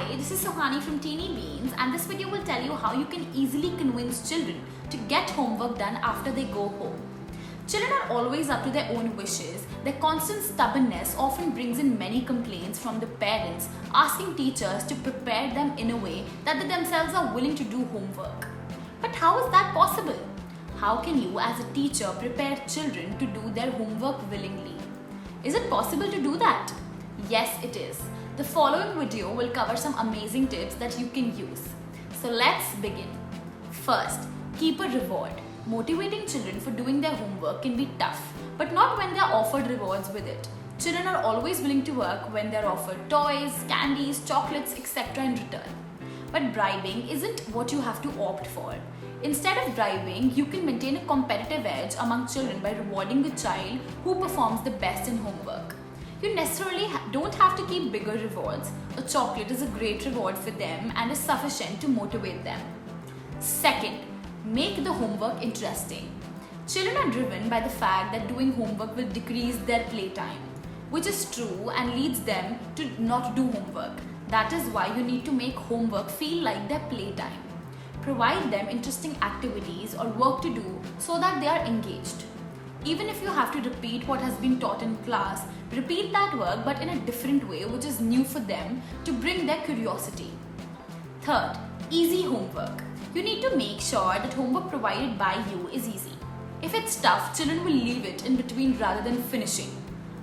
Hi, this is Sohani from Teeny Beans, and this video will tell you how you can easily convince children to get homework done after they go home. Children are always up to their own wishes. Their constant stubbornness often brings in many complaints from the parents asking teachers to prepare them in a way that they themselves are willing to do homework. But how is that possible? How can you as a teacher prepare children to do their homework willingly? Is it possible to do that? Yes, it is. The following video will cover some amazing tips that you can use. So let's begin. First, keep a reward. Motivating children for doing their homework can be tough, but not when they are offered rewards with it. Children are always willing to work when they are offered toys, candies, chocolates, etc. in return. But bribing isn't what you have to opt for. Instead of bribing, you can maintain a competitive edge among children by rewarding the child who performs the best in homework. You necessarily don't have to keep bigger rewards. A chocolate is a great reward for them and is sufficient to motivate them. Second, make the homework interesting. Children are driven by the fact that doing homework will decrease their playtime, which is true and leads them to not do homework. That is why you need to make homework feel like their playtime. Provide them interesting activities or work to do so that they are engaged. Even if you have to repeat what has been taught in class, repeat that work but in a different way which is new for them to bring their curiosity. Third, easy homework. You need to make sure that homework provided by you is easy. If it's tough, children will leave it in between rather than finishing.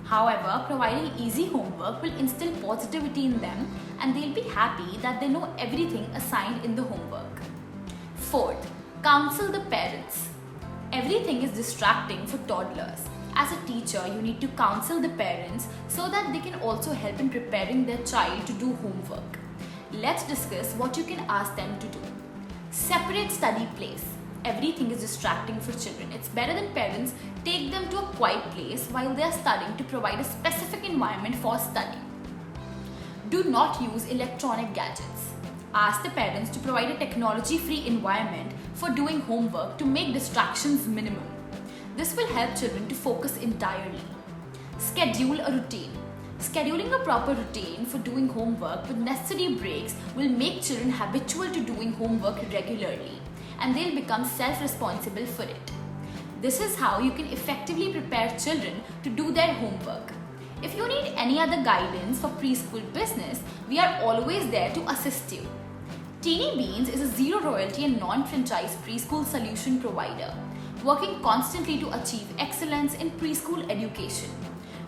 However, providing easy homework will instill positivity in them and they'll be happy that they know everything assigned in the homework. Fourth, counsel the parents. Everything is distracting for toddlers. As a teacher, you need to counsel the parents so that they can also help in preparing their child to do homework. Let's discuss what you can ask them to do. Separate study place. Everything is distracting for children. It's better that parents take them to a quiet place while they are studying to provide a specific environment for study. Do not use electronic gadgets. Ask the parents to provide a technology-free environment for doing homework to make distractions minimum. This will help children to focus entirely. Schedule a routine. Scheduling a proper routine for doing homework with necessary breaks will make children habitual to doing homework regularly and they'll become self-responsible for it. This is how you can effectively prepare children to do their homework. If you need any other guidance for preschool business, we are always there to assist you. Teeny Beans is a zero royalty and non-franchise preschool solution provider, working constantly to achieve excellence in preschool education.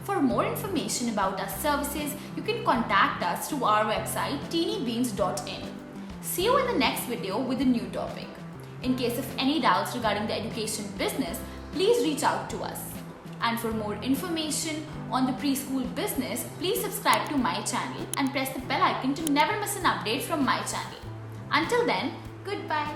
For more information about our services, you can contact us through our website teenybeans.in. See you in the next video with a new topic. In case of any doubts regarding the education business, please reach out to us. And for more information on the preschool business, please subscribe to my channel and press the bell icon to never miss an update from my channel. Until then, goodbye.